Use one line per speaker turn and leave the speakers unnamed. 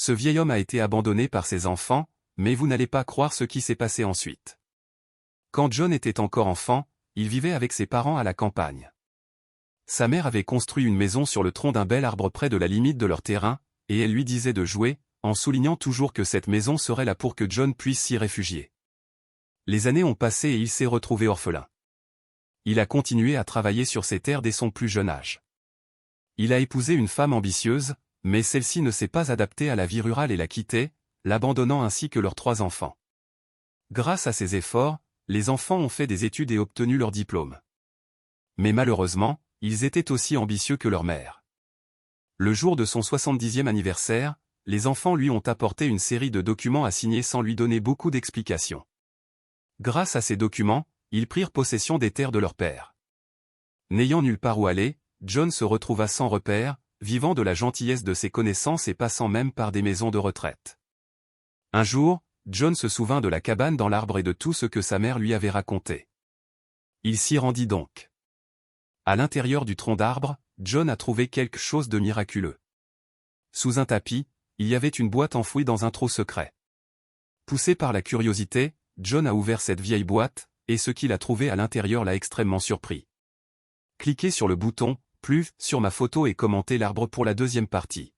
Ce vieil homme a été abandonné par ses enfants, mais vous n'allez pas croire ce qui s'est passé ensuite. Quand John était encore enfant, il vivait avec ses parents à la campagne. Sa mère avait construit une maison sur le tronc d'un bel arbre près de la limite de leur terrain, et elle lui disait de jouer, en soulignant toujours que cette maison serait là pour que John puisse s'y réfugier. Les années ont passé et il s'est retrouvé orphelin. Il a continué à travailler sur ses terres dès son plus jeune âge. Il a épousé une femme ambitieuse, mais celle-ci ne s'est pas adaptée à la vie rurale et l'a quitté, l'abandonnant ainsi que leurs 3 enfants. Grâce à ses efforts, les enfants ont fait des études et obtenu leur diplôme. Mais malheureusement, ils étaient aussi ambitieux que leur mère. Le jour de son 70e anniversaire, les enfants lui ont apporté une série de documents à signer sans lui donner beaucoup d'explications. Grâce à ces documents, ils prirent possession des terres de leur père. N'ayant nulle part où aller, John se retrouva sans repère, vivant de la gentillesse de ses connaissances et passant même par des maisons de retraite. Un jour, John se souvint de la cabane dans l'arbre et de tout ce que sa mère lui avait raconté. Il s'y rendit donc. À l'intérieur du tronc d'arbre, John a trouvé quelque chose de miraculeux. Sous un tapis, il y avait une boîte enfouie dans un trou secret. Poussé par la curiosité, John a ouvert cette vieille boîte, et ce qu'il a trouvé à l'intérieur l'a extrêmement surpris. Cliquez sur le bouton « Plus » sur ma photo et commentez l'arbre pour la deuxième partie.